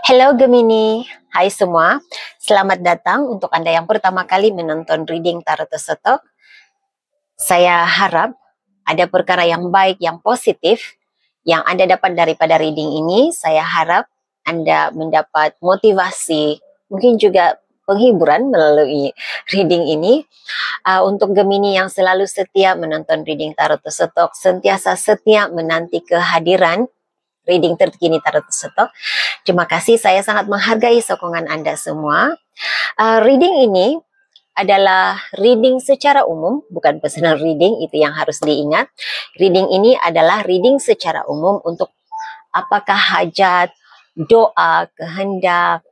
Hello Gemini, hai semua. Selamat datang untuk Anda yang pertama kali menonton reading Tarot Setok. Saya harap ada perkara yang baik, yang positif yang Anda dapat daripada reading ini. Saya harap Anda mendapat motivasi, mungkin juga penghiburan melalui reading ini. Untuk Gemini yang selalu setia menonton reading Tarot Setok, sentiasa setia menanti kehadiran reading terkini Tarot Setok. Terima kasih, saya sangat menghargai sokongan Anda semua. Reading ini adalah reading secara umum, bukan personal reading, itu yang harus diingat. Reading ini adalah reading secara umum untuk apakah hajat, doa, kehendak,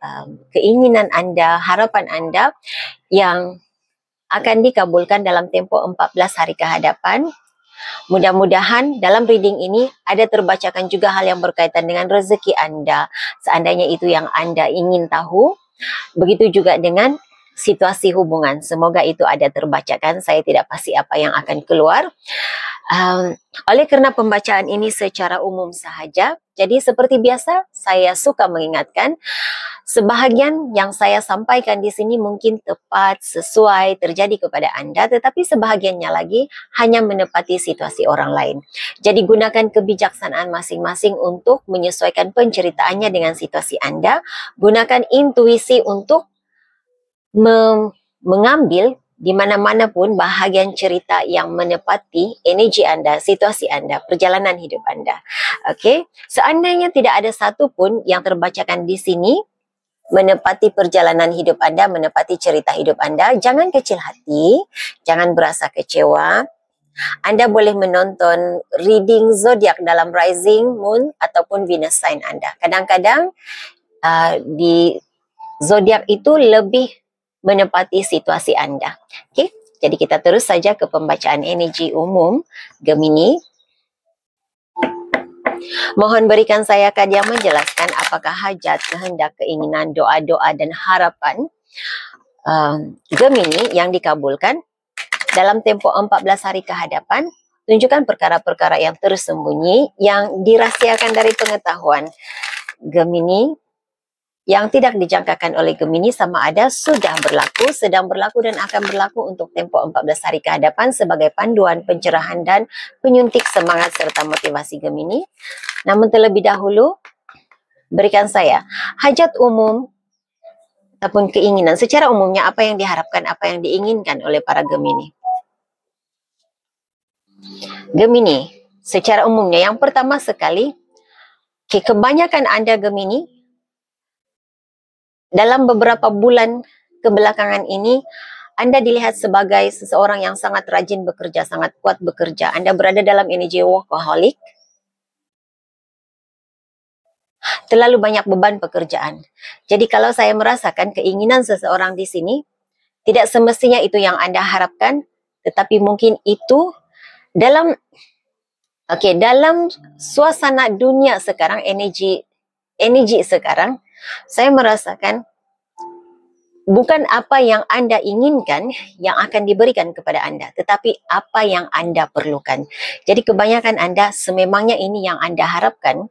keinginan Anda, harapan Anda yang akan dikabulkan dalam tempoh 14 hari ke hadapan. Mudah-mudahan dalam reading ini ada terbacakan juga hal yang berkaitan dengan rezeki Anda, seandainya itu yang Anda ingin tahu. Begitu juga dengan situasi hubungan, semoga itu ada terbacakan. Saya tidak pasti apa yang akan keluar. Oleh kerana pembacaan ini secara umum sahaja, jadi seperti biasa saya suka mengingatkan, sebahagian yang saya sampaikan di sini mungkin tepat, sesuai, terjadi kepada Anda, tetapi sebahagiannya lagi hanya menepati situasi orang lain. Jadi gunakan kebijaksanaan masing-masing untuk menyesuaikan penceritaannya dengan situasi Anda. Gunakan intuisi untuk mengambil di mana-mana pun bahagian cerita yang menepati energi Anda, situasi Anda, perjalanan hidup Anda. Okey, seandainya tidak ada satu pun yang terbacakan di sini menepati perjalanan hidup Anda, menepati cerita hidup Anda, jangan kecil hati, jangan berasa kecewa. Anda boleh menonton reading zodiak dalam rising, moon ataupun Venus sign Anda. Kadang-kadang di zodiak itu lebih menepati situasi Anda. Okey, jadi kita terus saja ke pembacaan energi umum Gemini. Mohon berikan saya kad yang menjelaskan apakah hajat, kehendak, keinginan, doa-doa dan harapan Gemini yang dikabulkan dalam tempoh 14 hari ke hadapan. Tunjukkan perkara-perkara yang tersembunyi yang dirahsiakan dari pengetahuan Gemini, yang tidak dijangkakan oleh Gemini, sama ada sudah berlaku, sedang berlaku dan akan berlaku untuk tempoh 14 hari ke hadapan sebagai panduan, pencerahan dan penyuntik semangat serta motivasi Gemini. Namun terlebih dahulu, berikan saya hajat umum ataupun keinginan secara umumnya, apa yang diharapkan, apa yang diinginkan oleh para Gemini. Gemini, secara umumnya yang pertama sekali, kebanyakan Anda Gemini dalam beberapa bulan kebelakangan ini, Anda dilihat sebagai seseorang yang sangat rajin bekerja, sangat kuat bekerja. Anda berada dalam energi workaholic. Terlalu banyak beban pekerjaan. Jadi kalau saya merasakan keinginan seseorang di sini, tidak semestinya itu yang Anda harapkan, tetapi mungkin itu dalam dalam suasana dunia sekarang, energi sekarang, saya merasakan bukan apa yang Anda inginkan yang akan diberikan kepada Anda, tetapi apa yang Anda perlukan. Jadi kebanyakan Anda, sememangnya ini yang Anda harapkan,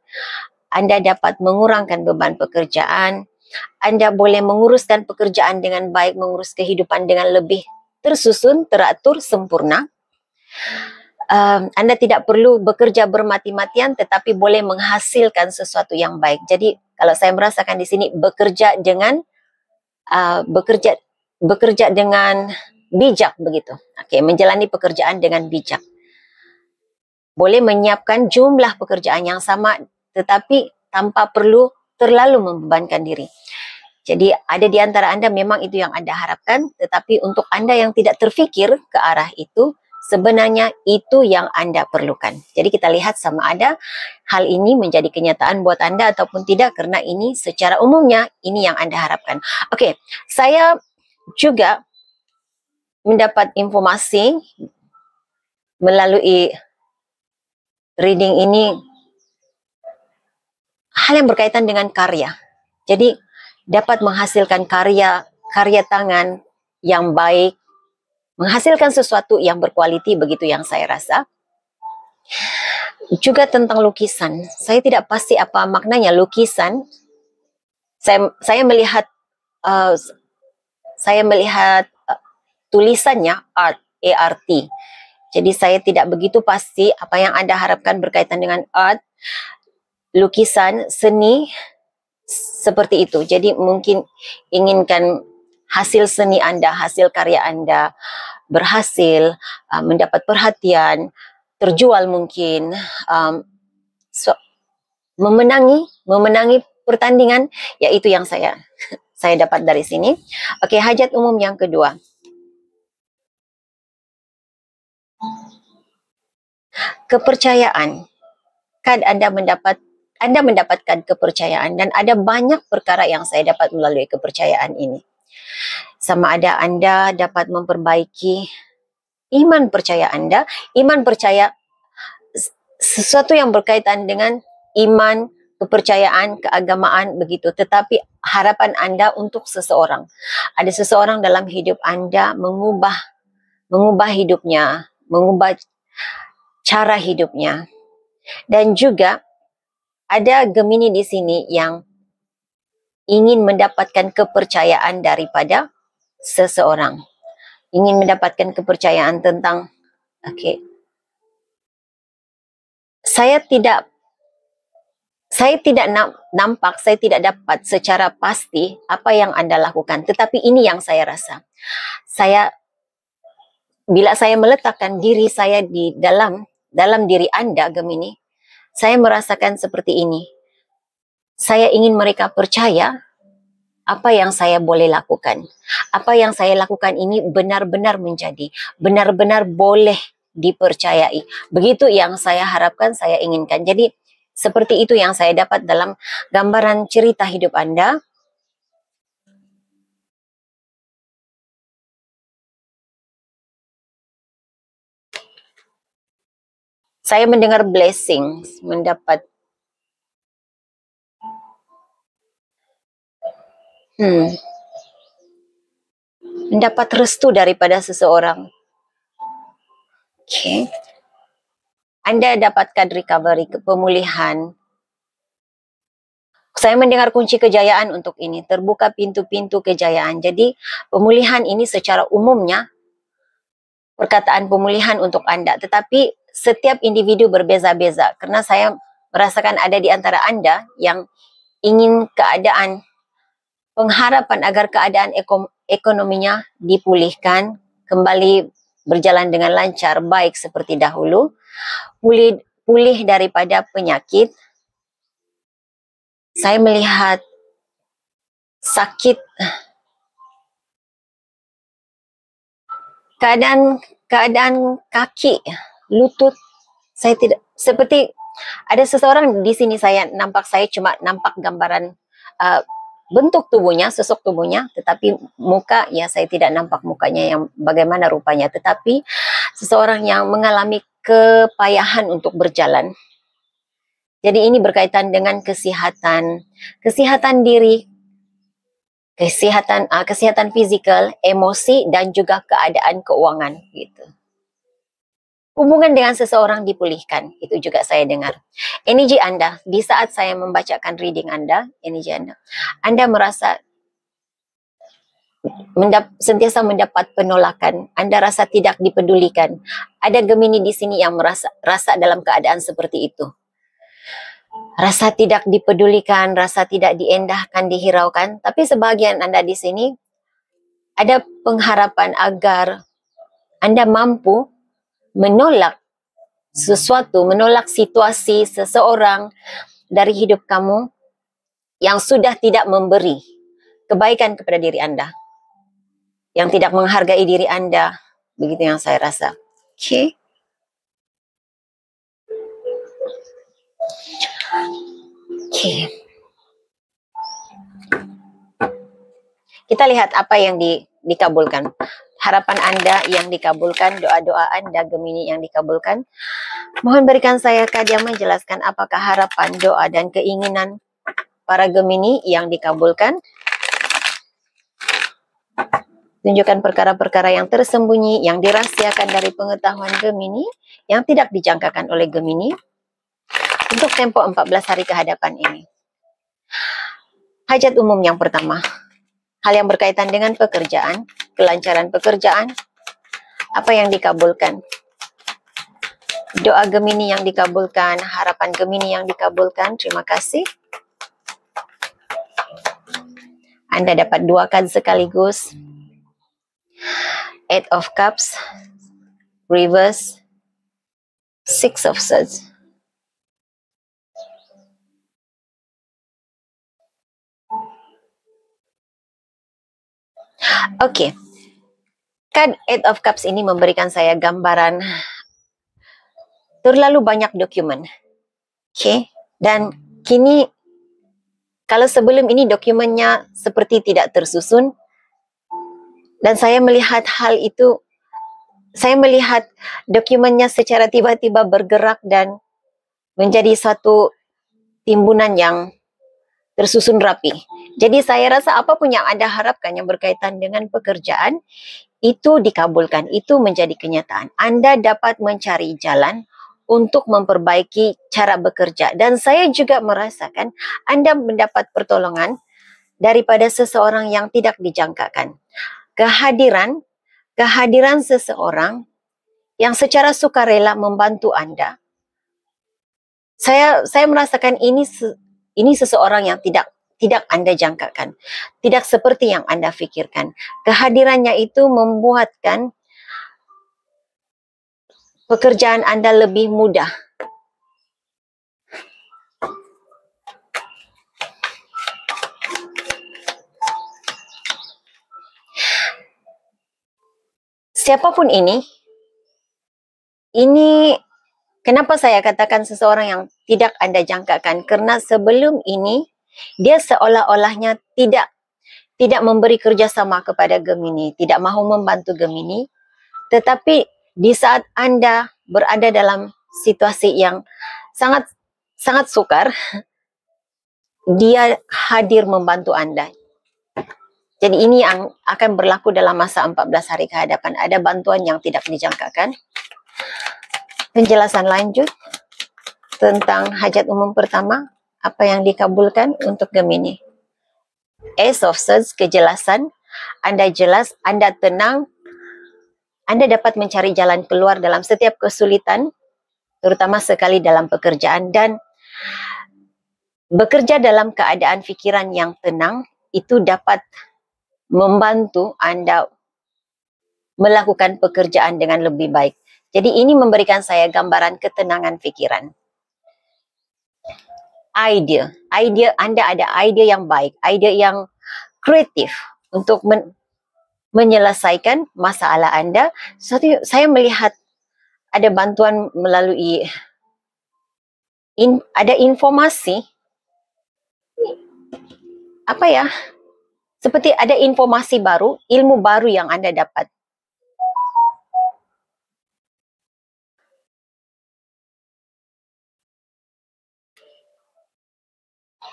Anda dapat mengurangkan beban pekerjaan, Anda boleh menguruskan pekerjaan dengan baik, mengurus kehidupan dengan lebih tersusun, teratur, sempurna. Anda tidak perlu bekerja bermati-matian, tetapi boleh menghasilkan sesuatu yang baik. Jadi kalau saya merasakan di sini bekerja dengan bekerja dengan bijak begitu. Okey, menjalani pekerjaan dengan bijak. Boleh menyiapkan jumlah pekerjaan yang sama, tetapi tanpa perlu terlalu membebankan diri. Jadi ada di antara Anda memang itu yang Anda harapkan, tetapi untuk Anda yang tidak terfikir ke arah itu, sebenarnya itu yang Anda perlukan. Jadi kita lihat sama ada hal ini menjadi kenyataan buat Anda ataupun tidak, karena ini secara umumnya ini yang Anda harapkan. Okey, saya juga mendapat informasi melalui reading ini hal yang berkaitan dengan karya. Jadi dapat menghasilkan karya tangan yang baik, menghasilkan sesuatu yang berkualiti, begitu yang saya rasa. Juga tentang lukisan, saya tidak pasti apa maknanya lukisan, saya melihat uh, tulisannya art, ART. Jadi saya tidak begitu pasti apa yang Anda harapkan berkaitan dengan art, lukisan, seni seperti itu. Jadi mungkin inginkan hasil seni Anda, hasil karya Anda berhasil, mendapat perhatian, terjual mungkin, memenangi pertandingan, yaitu yang saya dapat dari sini. Okey, hajat umum yang kedua. Kepercayaan. Kad Anda mendapatkan kepercayaan, dan ada banyak perkara yang saya dapat melalui kepercayaan ini. Sama ada Anda dapat memperbaiki iman percaya Anda, iman percaya sesuatu yang berkaitan dengan iman, kepercayaan, keagamaan begitu. Tetapi harapan Anda untuk seseorang. Ada seseorang dalam hidup Anda mengubah hidupnya, mengubah cara hidupnya. Dan juga ada Gemini di sini yang ingin mendapatkan kepercayaan daripada seseorang. Ingin mendapatkan kepercayaan tentang, okey, saya tidak nampak, saya tidak dapat secara pasti apa yang Anda lakukan. Tetapi ini yang saya rasa. Bila saya meletakkan diri saya di dalam diri Anda, Gemini, saya merasakan seperti ini. Saya ingin mereka percaya apa yang saya boleh lakukan. Apa yang saya lakukan ini benar-benar menjadi, benar-benar boleh dipercayai. Begitu yang saya harapkan, saya inginkan. Jadi, seperti itu yang saya dapat dalam gambaran cerita hidup Anda. Saya mendengar blessings, mendapat restu daripada seseorang. Okey. Anda dapatkan recovery, pemulihan. Saya mendengar kunci kejayaan untuk ini. Terbuka pintu-pintu kejayaan. Jadi, pemulihan ini secara umumnya perkataan pemulihan untuk Anda. Tetapi setiap individu berbeza-beza. Kerana saya merasakan ada di antara Anda yang ingin pengharapan agar keadaan ekonominya dipulihkan, kembali berjalan dengan lancar, baik seperti dahulu, pulih daripada penyakit. Saya melihat sakit, keadaan kaki, lutut. Saya tidak, seperti ada seseorang di sini, saya cuma nampak gambaran bentuk tubuhnya, sosok tubuhnya, tetapi muka, ya saya tidak nampak mukanya yang bagaimana rupanya. Tetapi seseorang yang mengalami kepayahan untuk berjalan. Jadi ini berkaitan dengan kesihatan diri, kesihatan fizikal, emosi, dan juga keadaan keuangan gitu. Hubungan dengan seseorang dipulihkan, itu juga saya dengar. Energi Anda, di saat saya membacakan reading Anda, energi Anda merasa sentiasa mendapat penolakan. Anda rasa tidak dipedulikan. Ada Gemini di sini yang rasa dalam keadaan seperti itu. Rasa tidak dipedulikan, rasa tidak diendahkan, dihiraukan. Tapi sebahagian Anda di sini ada pengharapan agar Anda mampu menolak sesuatu, menolak situasi seseorang dari hidup kamu yang sudah tidak memberi kebaikan kepada diri Anda, yang tidak menghargai diri Anda. Begitu yang saya rasa. Okey. Okey. Kita lihat apa yang dikabulkan. Harapan Anda yang dikabulkan, doa-doa Anda Gemini yang dikabulkan. Mohon berikan saya kad yang menjelaskan apakah harapan, doa, dan keinginan para Gemini yang dikabulkan. Tunjukkan perkara-perkara yang tersembunyi, yang dirahsiakan dari pengetahuan Gemini, yang tidak dijangkakan oleh Gemini untuk tempoh 14 hari ke hadapan ini. Hajat umum yang pertama, hal yang berkaitan dengan pekerjaan, kelancaran pekerjaan, apa yang dikabulkan. Doa Gemini yang dikabulkan, harapan Gemini yang dikabulkan. Terima kasih. Anda dapat 2 kad sekaligus. 8 of Cups, reverse, 6 of Swords. Oke. Kad 8 of Cups ini memberikan saya gambaran terlalu banyak dokumen. Oke. Dan kini, kalau sebelum ini dokumennya seperti tidak tersusun, dan saya melihat hal itu, saya melihat dokumennya secara tiba-tiba bergerak dan menjadi satu timbunan yang tersusun rapi. Jadi saya rasa apapun yang Anda harapkan yang berkaitan dengan pekerjaan, itu dikabulkan, itu menjadi kenyataan. Anda dapat mencari jalan untuk memperbaiki cara bekerja. Dan saya juga merasakan Anda mendapat pertolongan daripada seseorang yang tidak dijangkakan. Kehadiran seseorang yang secara sukarela membantu Anda. Saya merasakan ini seseorang yang tidak Anda jangkakan, tidak seperti yang Anda fikirkan. Kehadirannya itu membuatkan pekerjaan Anda lebih mudah. Siapapun ini kenapa saya katakan seseorang yang tidak Anda jangkakan? Karena sebelum ini dia seolah-olahnya tidak memberi kerjasama kepada Gemini, tidak mahu membantu Gemini. Tetapi di saat Anda berada dalam situasi yang sangat sukar, dia hadir membantu Anda. Jadi ini yang akan berlaku dalam masa 14 hari ke hadapan. Ada bantuan yang tidak dijangkakan. Penjelasan lanjut tentang hajat umum pertama, apa yang dikabulkan untuk Gemini. Ace of Swords, kejelasan. Anda jelas, Anda tenang, Anda dapat mencari jalan keluar dalam setiap kesulitan, terutama sekali dalam pekerjaan, dan bekerja dalam keadaan fikiran yang tenang itu dapat membantu Anda melakukan pekerjaan dengan lebih baik. Jadi ini memberikan saya gambaran ketenangan fikiran. Ide Anda ada ide yang baik, ide yang kreatif untuk menyelesaikan masalah Anda. Saya melihat ada bantuan melalui ada informasi, seperti ada informasi baru, ilmu baru yang Anda dapat.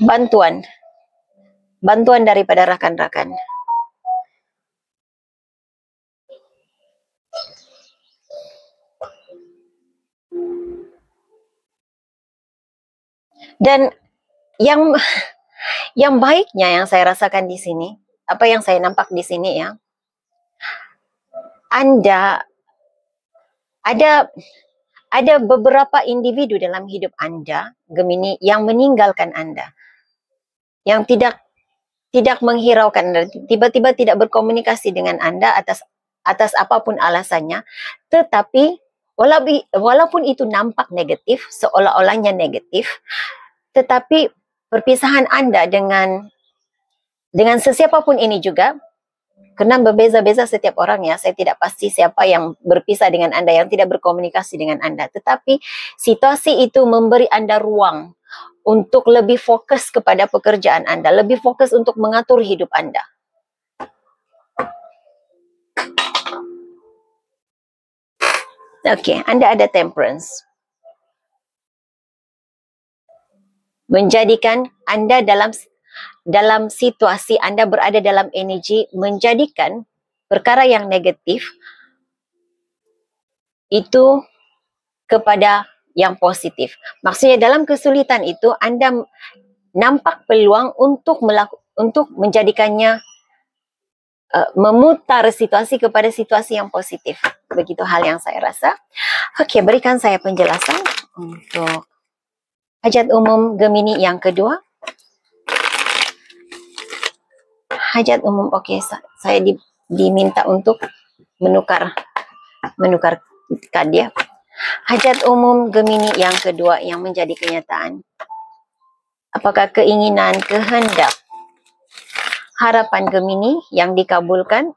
Bantuan daripada rakan-rakan. Dan yang baiknya yang saya rasakan di sini, apa yang saya nampak di sini ya, Anda ada beberapa individu dalam hidup Anda, Gemini, yang meninggalkan Anda, yang tidak menghiraukan Anda, tiba-tiba tidak berkomunikasi dengan Anda atas apapun alasannya. Tetapi walaupun itu nampak negatif, seolah-olahnya negatif, tetapi perpisahan Anda dengan sesiapapun ini juga, karena berbeza-beza setiap orang ya, saya tidak pasti siapa yang berpisah dengan Anda, yang tidak berkomunikasi dengan Anda. Tetapi situasi itu memberi Anda ruang untuk lebih fokus kepada pekerjaan Anda, lebih fokus untuk mengatur hidup Anda. Oke, Anda ada Temperance. Menjadikan Anda dalam situasi Anda berada dalam energi, menjadikan perkara yang negatif itu kepada yang positif. Maksudnya dalam kesulitan itu Anda nampak peluang untuk untuk menjadikannya memutar situasi kepada situasi yang positif. Begitu hal yang saya rasa. Okey, berikan saya penjelasan untuk hajat umum Gemini yang kedua. Hajat umum, okey, saya diminta untuk menukar kad ya. Hajat umum Gemini yang kedua yang menjadi kenyataan. Apakah keinginan, kehendak, harapan Gemini yang dikabulkan?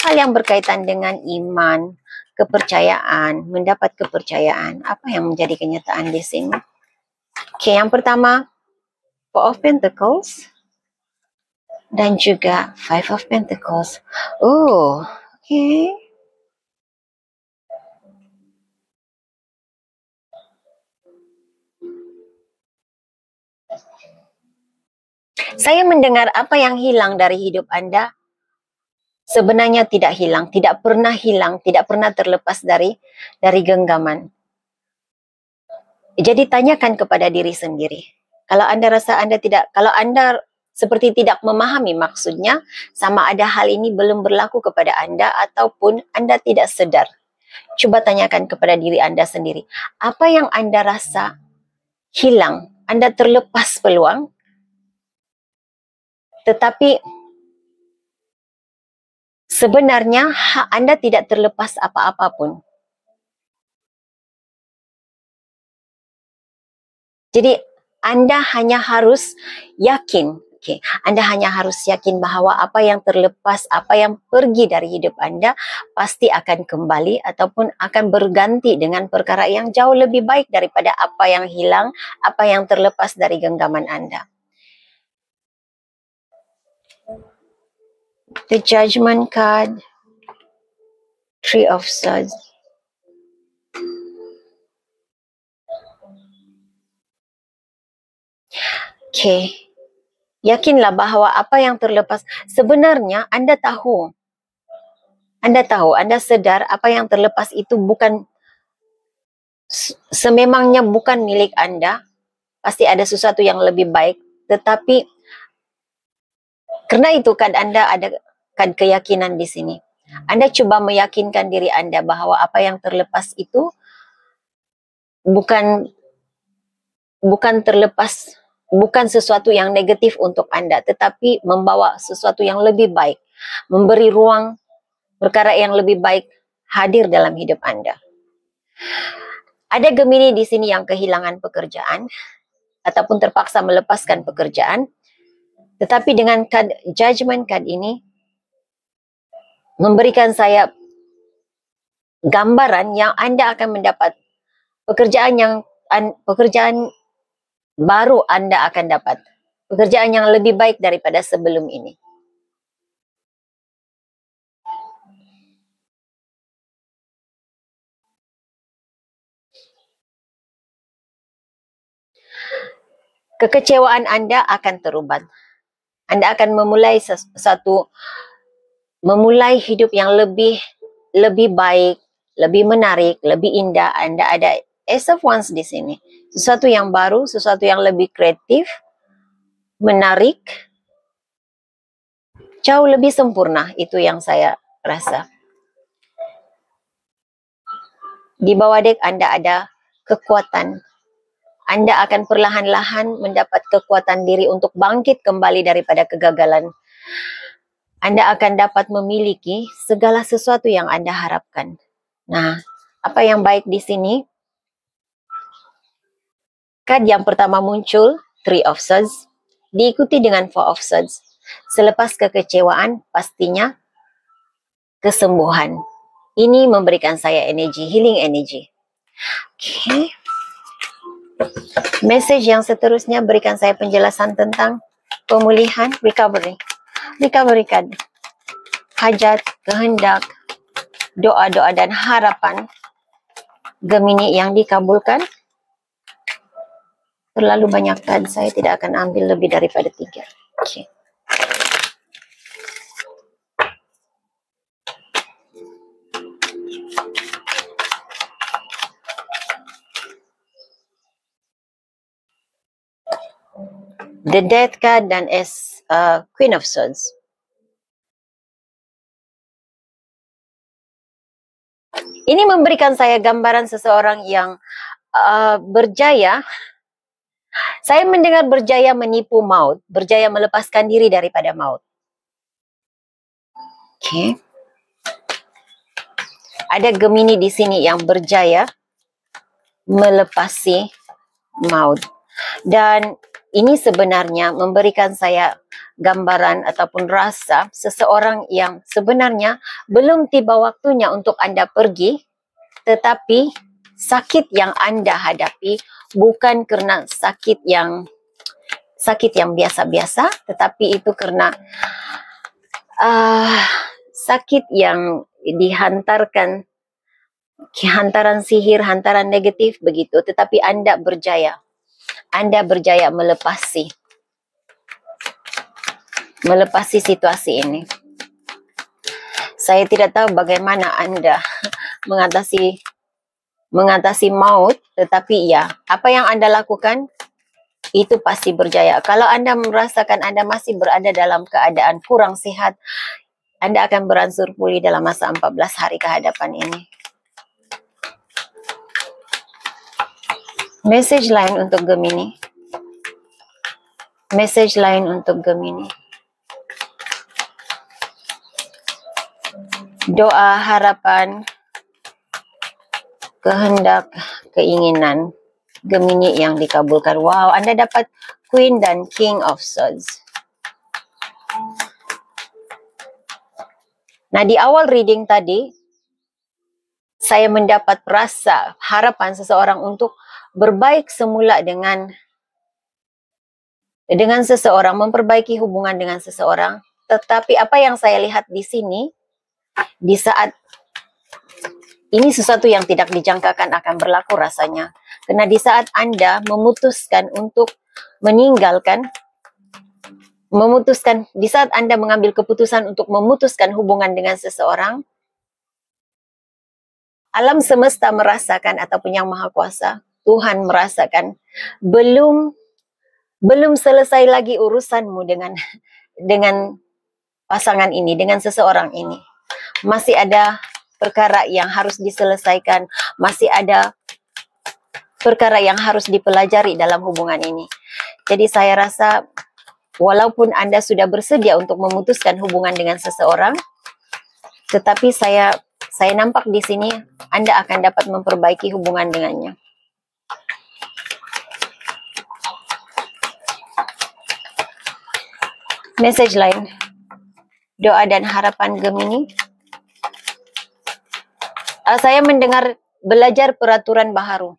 Hal yang berkaitan dengan iman, kepercayaan, mendapat kepercayaan. Apa yang menjadi kenyataan di sini? Okey, yang pertama, Four of Pentacles dan juga Five of Pentacles. Oh, okey. Saya mendengar apa yang hilang dari hidup Anda sebenarnya tidak hilang, tidak pernah terlepas dari genggaman. Jadi tanyakan kepada diri sendiri. Kalau Anda rasa kalau Anda seperti tidak memahami maksudnya, sama ada hal ini belum berlaku kepada Anda ataupun Anda tidak sedar. Cuba tanyakan kepada diri Anda sendiri. Apa yang Anda rasa hilang? Anda terlepas peluang, tetapi sebenarnya Anda tidak terlepas apa-apa pun. Jadi Anda hanya harus yakin, Anda hanya harus yakin bahawa apa yang terlepas, apa yang pergi dari hidup Anda pasti akan kembali ataupun akan berganti dengan perkara yang jauh lebih baik daripada apa yang hilang, apa yang terlepas dari genggaman Anda. The Judgment card, Three of Swords. Yakinlah bahawa apa yang terlepas, sebenarnya Anda tahu, Anda sedar apa yang terlepas itu bukan, sememangnya bukan milik Anda, pasti ada sesuatu yang lebih baik, tetapi karena itu Anda ada keyakinan di sini. Anda cuba meyakinkan diri Anda bahawa apa yang terlepas itu bukan terlepas, bukan sesuatu yang negatif untuk Anda, tetapi membawa sesuatu yang lebih baik, memberi ruang perkara yang lebih baik hadir dalam hidup Anda. Ada Gemini di sini yang kehilangan pekerjaan ataupun terpaksa melepaskan pekerjaan, tetapi dengan Judgment card ini memberikan saya gambaran yang Anda akan mendapat pekerjaan baru Anda akan dapat. Pekerjaan yang lebih baik daripada sebelum ini. Kekecewaan Anda akan terubat. Anda akan memulai hidup yang lebih baik, lebih menarik, lebih indah. Anda ada Ace of Wands di sini. Sesuatu yang baru, sesuatu yang lebih kreatif, menarik, jauh lebih sempurna. Itu yang saya rasa. Di bawah dek Anda ada kekuatan. Anda akan perlahan-lahan mendapat kekuatan diri untuk bangkit kembali daripada kegagalan. Anda akan dapat memiliki segala sesuatu yang Anda harapkan. Nah, apa yang baik di sini? Kad yang pertama muncul, Three of Swords, diikuti dengan Four of Swords. Selepas kekecewaan, pastinya kesembuhan. Ini memberikan saya energi, healing energy. Okay. Message yang seterusnya berikan saya penjelasan tentang pemulihan, recovery. Recovery card. Hajat, kehendak, doa-doa dan harapan Gemini yang dikabulkan. Terlalu banyak kad, saya tidak akan ambil lebih daripada 3. Okay. The Death card dan Queen of Swords. Ini memberikan saya gambaran seseorang yang berjaya. Saya mendengar berjaya menipu maut, berjaya melepaskan diri daripada maut. Okay. Ada Gemini di sini yang berjaya melepasi maut. Dan ini sebenarnya memberikan saya gambaran ataupun rasa seseorang yang sebenarnya belum tiba waktunya untuk Anda pergi, tetapi sakit yang Anda hadapi bukan kerana sakit yang biasa-biasa, tetapi itu kerana sakit yang dihantarkan, hantaran sihir, hantaran negatif begitu, tetapi Anda berjaya melepasi situasi ini. Saya tidak tahu bagaimana Anda mengatasi maut, tetapi ya, apa yang Anda lakukan itu pasti berjaya. Kalau Anda merasakan Anda masih berada dalam keadaan kurang sehat, Anda akan beransur pulih dalam masa 14 hari ke hadapan ini. Message lain untuk Gemini. Message lain untuk Gemini. Doa, harapan, kehendak, keinginan Gemini yang dikabulkan. Wow, Anda dapat Queen dan King of Swords. Nah, di awal reading tadi, saya mendapat rasa harapan seseorang untuk berbaik semula dengan seseorang, memperbaiki hubungan dengan seseorang. Tetapi apa yang saya lihat di sini, di saat ini sesuatu yang tidak dijangkakan akan berlaku rasanya. Karena di saat Anda memutuskan untuk meninggalkan, di saat Anda mengambil keputusan untuk memutuskan hubungan dengan seseorang, alam semesta merasakan, ataupun yang maha kuasa, Tuhan merasakan, belum selesai lagi urusanmu dengan pasangan ini, dengan seseorang ini. Masih ada perkara yang harus diselesaikan, masih ada perkara yang harus dipelajari dalam hubungan ini. Jadi saya rasa walaupun Anda sudah bersedia untuk memutuskan hubungan dengan seseorang, tetapi saya nampak di sini Anda akan dapat memperbaiki hubungan dengannya. Message lain. Doa dan harapan Gemini. Saya mendengar belajar peraturan baharu.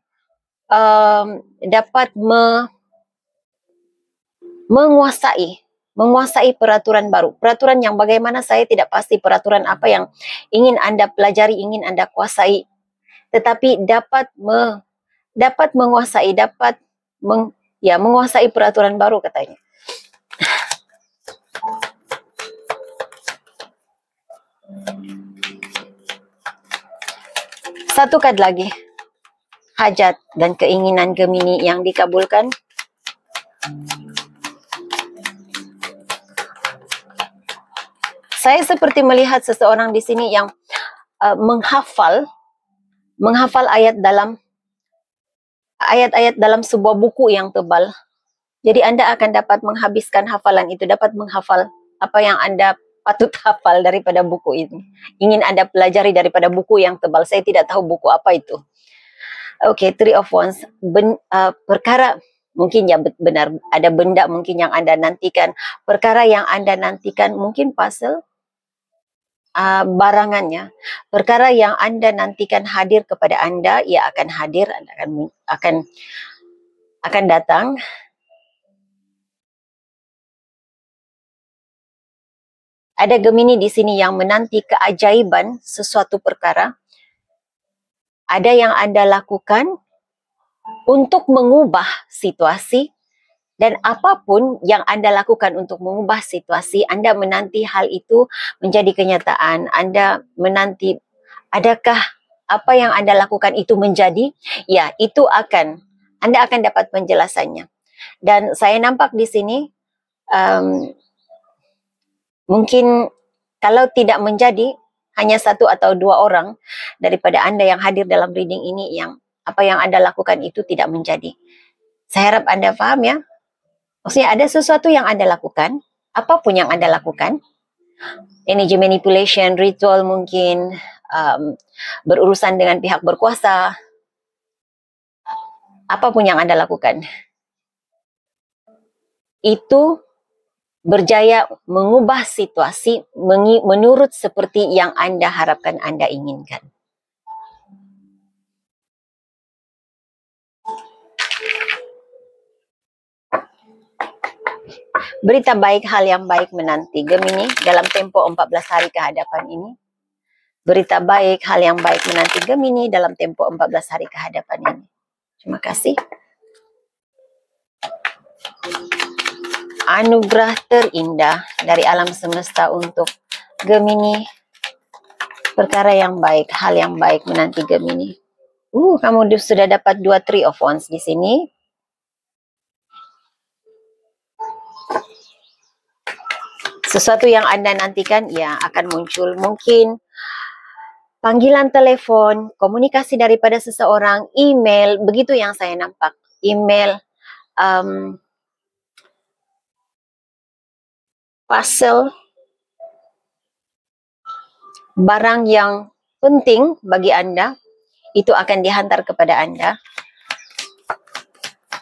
Dapat menguasai peraturan baru. Peraturan yang bagaimana saya tidak pasti peraturan apa yang ingin Anda pelajari, ingin Anda kuasai. Tetapi dapat menguasai, menguasai peraturan baru katanya. Satu kad lagi. Hajat dan keinginan Gemini yang dikabulkan. Saya seperti melihat seseorang di sini yang menghafal ayat-ayat dalam sebuah buku yang tebal. Jadi Anda akan dapat menghabiskan hafalan itu, dapat menghafal apa yang Anda patut hafal daripada buku ini. Ingin Anda pelajari daripada buku yang tebal. Saya tidak tahu buku apa itu. Oke, Three of Wands. Perkara, mungkin ya benar, ada benda mungkin yang Anda nantikan. Perkara yang Anda nantikan, mungkin puzzle, barangannya. Perkara yang Anda nantikan hadir kepada Anda, ia akan hadir, Anda akan datang. Ada Gemini di sini yang menanti keajaiban sesuatu perkara. Ada yang Anda lakukan untuk mengubah situasi, dan apapun yang Anda lakukan untuk mengubah situasi, Anda menanti hal itu menjadi kenyataan. Anda menanti, adakah apa yang Anda lakukan itu menjadi? Ya, itu Anda akan dapat penjelasannya. Dan saya nampak di sini, mungkin kalau tidak menjadi hanya 1 atau 2 orang daripada Anda yang hadir dalam reading ini yang apa yang Anda lakukan itu tidak menjadi. Saya harap Anda paham ya. Maksudnya ada sesuatu yang Anda lakukan, apapun yang Anda lakukan, energy manipulation, ritual mungkin, berurusan dengan pihak berkuasa, apapun yang Anda lakukan, itu berjaya mengubah situasi menurut seperti yang Anda harapkan, Anda inginkan. Berita baik, hal yang baik menanti Gemini dalam tempo 14 hari ke hadapan ini. Berita baik, hal yang baik menanti Gemini dalam tempo 14 hari ke hadapan ini. Terima kasih. Anugerah terindah dari alam semesta untuk Gemini. Perkara yang baik, hal yang baik menanti Gemini. Kamu sudah dapat 2 Three of Wands di sini. Sesuatu yang Anda nantikan ya akan muncul, mungkin panggilan telepon, komunikasi daripada seseorang, email, begitu yang saya nampak. Email, parcel, barang yang penting bagi Anda, itu akan dihantar kepada Anda.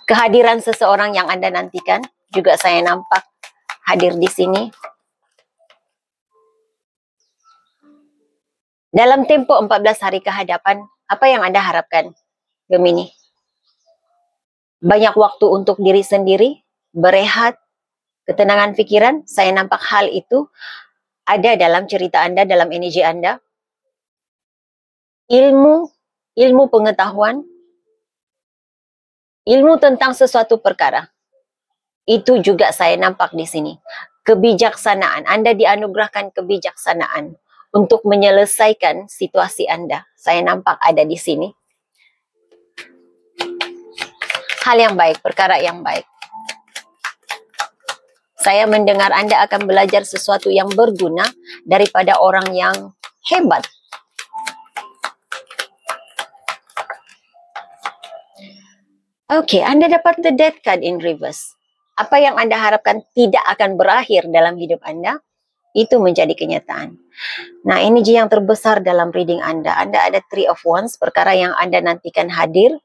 Kehadiran seseorang yang Anda nantikan, juga saya nampak hadir di sini. Dalam tempo 14 hari ke hadapan, apa yang Anda harapkan, Gemini? Banyak waktu untuk diri sendiri, berehat, ketenangan pikiran. Saya nampak hal itu ada dalam cerita Anda, dalam energi Anda. Ilmu pengetahuan, ilmu tentang sesuatu perkara. Itu juga saya nampak di sini. Kebijaksanaan, Anda dianugerahkan kebijaksanaan untuk menyelesaikan situasi Anda. Saya nampak ada di sini. Hal yang baik, perkara yang baik. Saya mendengar Anda akan belajar sesuatu yang berguna daripada orang yang hebat. Oke, Anda dapat the Death card in reverse. Apa yang Anda harapkan tidak akan berakhir dalam hidup Anda, itu menjadi kenyataan. Nah, energi yang terbesar dalam reading Anda. Anda ada Three of Wands, perkara yang Anda nantikan hadir.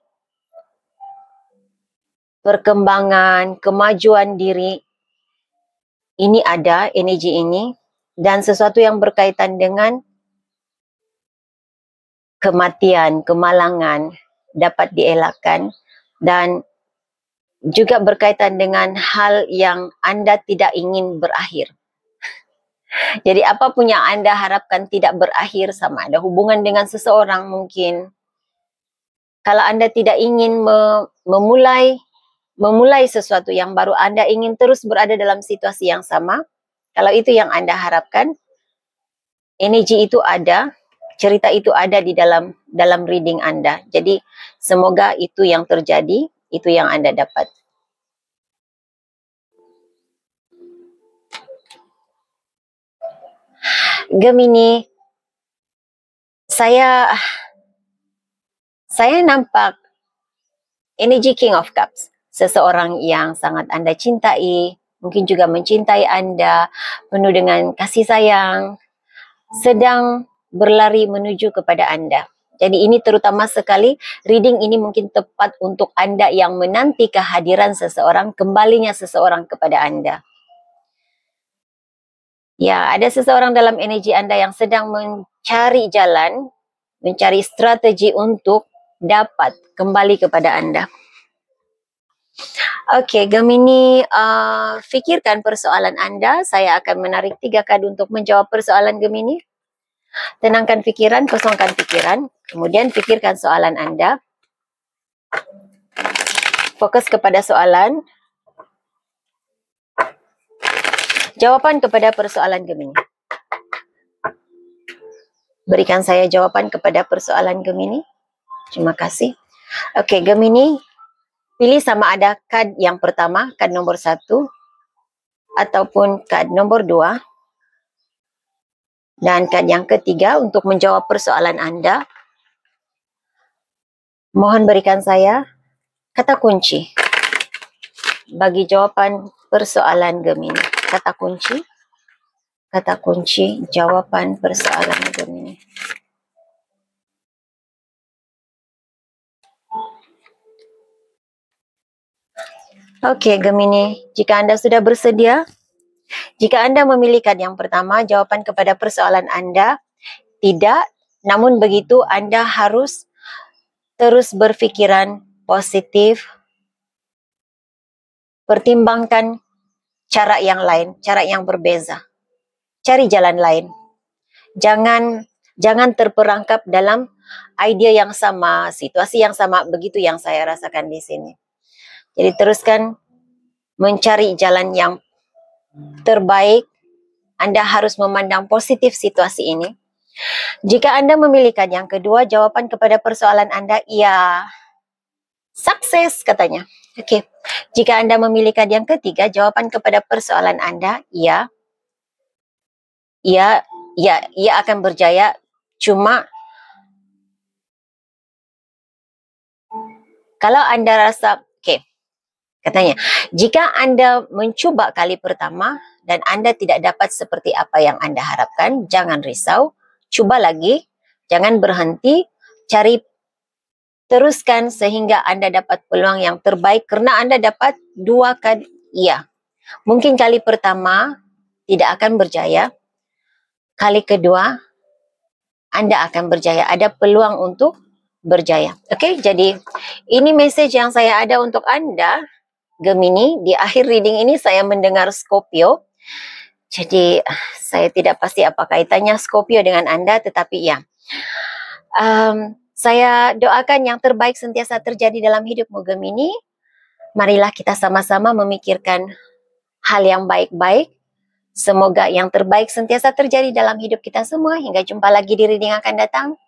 Perkembangan, kemajuan diri. Ini ada, energi ini. Dan sesuatu yang berkaitan dengan kematian, kemalangan, dapat dielakkan. Dan juga berkaitan dengan hal yang Anda tidak ingin berakhir. Jadi apapun yang Anda harapkan tidak berakhir, sama ada hubungan dengan seseorang mungkin. Kalau Anda tidak ingin memulai sesuatu yang baru, Anda ingin terus berada dalam situasi yang sama. Kalau itu yang Anda harapkan, energi itu ada, cerita itu ada di dalam reading Anda. Jadi semoga itu yang terjadi, itu yang Anda dapat. Gemini, saya nampak energi King of Cups. Seseorang yang sangat Anda cintai, mungkin juga mencintai Anda, penuh dengan kasih sayang, sedang berlari menuju kepada Anda. Jadi ini terutama sekali, reading ini mungkin tepat untuk Anda yang menanti kehadiran seseorang, kembalinya seseorang kepada Anda. Ya, ada seseorang dalam energi Anda yang sedang mencari jalan, mencari strategi untuk dapat kembali kepada Anda. Oke, Gemini, fikirkan persoalan Anda. Saya akan menarik 3 kado untuk menjawab persoalan Gemini. Tenangkan pikiran, kosongkan pikiran. Kemudian pikirkan soalan Anda. Fokus kepada soalan. Jawaban kepada persoalan Gemini. Berikan saya jawaban kepada persoalan Gemini. Terima kasih. Oke, Gemini. pilih sama ada kad yang pertama, kad nomor 1, ataupun kad nomor 2. Dan kad yang ketiga untuk menjawab persoalan Anda. Mohon berikan saya kata kunci bagi jawapan persoalan Gemini. Kata kunci jawapan persoalan Gemini. Okey, Gemini, jika Anda sudah bersedia, jika Anda memilih kad yang pertama, jawapan kepada persoalan Anda tidak, namun begitu Anda harus terus berfikiran positif, pertimbangkan cara yang lain, cara yang berbeza. Cari jalan lain. Jangan terperangkap dalam idea yang sama, situasi yang sama, begitu yang saya rasakan di sini. Jadi teruskan mencari jalan yang terbaik. Anda harus memandang positif situasi ini. Jika Anda memilih kad yang kedua, jawapan kepada persoalan Anda ia sukses katanya. Okey. Jika Anda memilih kad yang ketiga, jawapan kepada persoalan Anda ia akan berjaya. Cuma kalau Anda rasa, katanya, jika Anda mencuba kali pertama dan Anda tidak dapat seperti apa yang Anda harapkan, jangan risau, cuba lagi, jangan berhenti, teruskan sehingga Anda dapat peluang yang terbaik kerana Anda dapat 2 kad iya. Mungkin kali pertama tidak akan berjaya, kali kedua Anda akan berjaya, ada peluang untuk berjaya. Okey, jadi ini message yang saya ada untuk Anda, Gemini. Di akhir reading ini saya mendengar Scorpio. Jadi saya tidak pasti apa kaitannya Scorpio dengan Anda, tetapi ya. Saya doakan yang terbaik sentiasa terjadi dalam hidupmu, Gemini. Marilah kita sama-sama memikirkan hal yang baik-baik. Semoga yang terbaik sentiasa terjadi dalam hidup kita semua. Hingga jumpa lagi di reading akan datang.